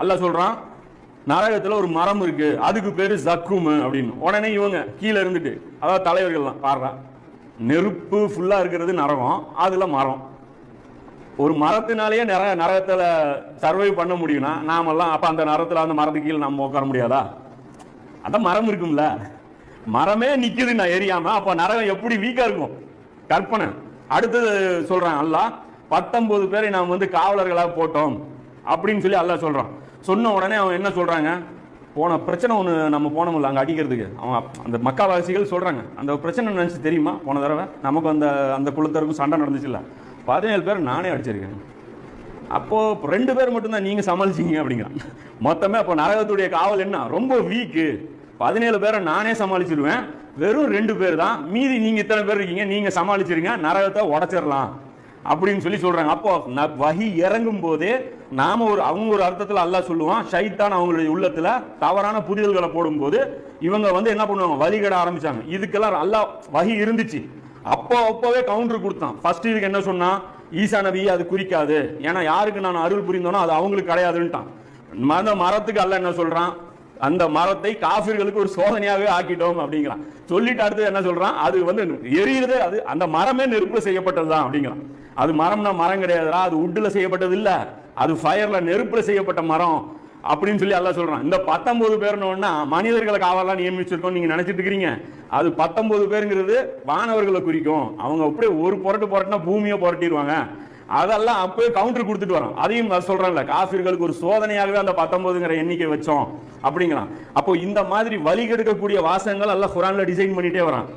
அல்லாஹ் சொல்றான் நரகத்துல ஒரு மரம் இருக்கு, அதுக்கு பேரு ஜக்கும் அப்படின்னு. உடனே இவங்க கீழே இருந்துட்டு, அதாவது தலைவர்கள்லாம் பாடுறா, நெருப்பு ஃபுல்லா இருக்கிறது நரகம், அதுல மரம், ஒரு மரத்தினாலேயே நரகத்துல சர்வை பண்ண முடியும்னா நாமெல்லாம் அப்ப அந்த நரகத்துல அந்த மரத்துக்கு கீழே நம்ம உட்கார முடியாதா? அந்த மரம் இருக்கும்ல, மரமே நிக்குது நான் எரியாம, அப்ப நரகம் எப்படி வீக்கா இருக்கும் கற்பனை. அடுத்தது சொல்றான் அல்லாஹ், 19 பேரை நாம் வந்து காவலர்களாக போட்டோம் அப்படின்னு சொல்லி அல்லாஹ் சொல்றான். சொன்ன உடனே அவன் என்ன சொல்றாங்க, போன பிரச்சனை ஒன்று நம்ம போனோம்ல அங்கே அடிக்கிறதுக்கு, அவன் அந்த மக்காவாசிகள் சொல்றாங்க, அந்த பிரச்சனை நினைச்சு தெரியுமா, போன தடவை நமக்கு அந்த குலத்தருக்கும் சண்டை நடந்துச்சுல்ல, 17 பேர் நானே அடிச்சிருக்கேன், அப்போ 2 பேர் மட்டும்தான் நீங்க சமாளிச்சீங்க அப்படிங்கிறான். மொத்தமே அப்போ நரகத்துடைய காவல் என்ன, ரொம்ப வீக்கு. 17 பேரை நானே சமாளிச்சிருவேன், வெறும் 2 பேர் தான் மீதி, நீங்க இத்தனை பேர் இருக்கீங்க, நீங்க சமாளிச்சிருங்க, நரகத்தை உடைச்சிடலாம் அப்படின்னு சொல்லி சொல்றாங்க. அப்போ வஹி இறங்கும் போதே நாம அவங்க ஒரு அர்த்தத்தில் அல்லாஹ் சொல்லுவான், ஷைத்தான் அவங்களுடைய உள்ளத்துல தவறான புரிதல்களை போடும்போது இவங்க வந்து என்ன பண்ணுவாங்க, வழிகட ஆரம்பிச்சாங்க. இதுக்கெல்லாம் அல்லாஹ் வஹி இருந்துச்சு, அப்பவே கவுண்டர் கொடுத்தான். ஃபர்ஸ்ட் இதுக்கு என்ன சொன்னா, ஈசா நபி அது குறிக்காது, ஏன்னா யாருக்கு நான் அருள் புரிந்தோனோ அது அவங்களுக்கு கிடையாதுன்ட்டான். மரத்துக்கு அல்லாஹ் என்ன சொல்றான், அந்த மரத்தை காஃபிர்களுக்கு ஒரு சோதனையாகவே ஆக்கிட்டோம் அப்படிங்கிறான். சொல்லிட்டு அடுத்து என்ன சொல்றான், அது வந்து எரியுது, அது அந்த மரமே நெருப்புல செய்யப்பட்டதுதான் அப்படிங்கிறான். அது மரம்னா மரம் கிடையாதுடா, அது உட்டுல செய்யப்பட்டது இல்ல, அது ஃபயர்ல நெருப்புல செய்யப்பட்ட மரம் அப்படின்னு சொல்லி அல்லாஹ் சொல்றான். இந்த 19 பேர்னா மனிதர்களை காவலாம் நியமிச்சிருக்கோம் நீங்க நினைச்சிட்டு இருக்கிறீங்க, அது 19 பேருங்கிறது வானவர்களை குறிக்கும். அவங்க அப்படியே ஒரு புரட்டுனா பூமியை புரட்டிடுவாங்க, அதெல்லாம் அப்பவே கவுண்டர் கொடுத்துட்டு வரோம். அதையும் சொல்றாங்கல்ல, காஃபிர்களுக்கு ஒரு சோதனையாகவே அந்த 19ங்கிற எண்ணிக்கை வச்சோம் அப்படிங்கிறான். அப்போ இந்த மாதிரி வழி கெடுக்கக்கூடிய வாசகங்கள் எல்லாம் குர்ஆன்ல டிசைன் பண்ணிட்டே வரான்.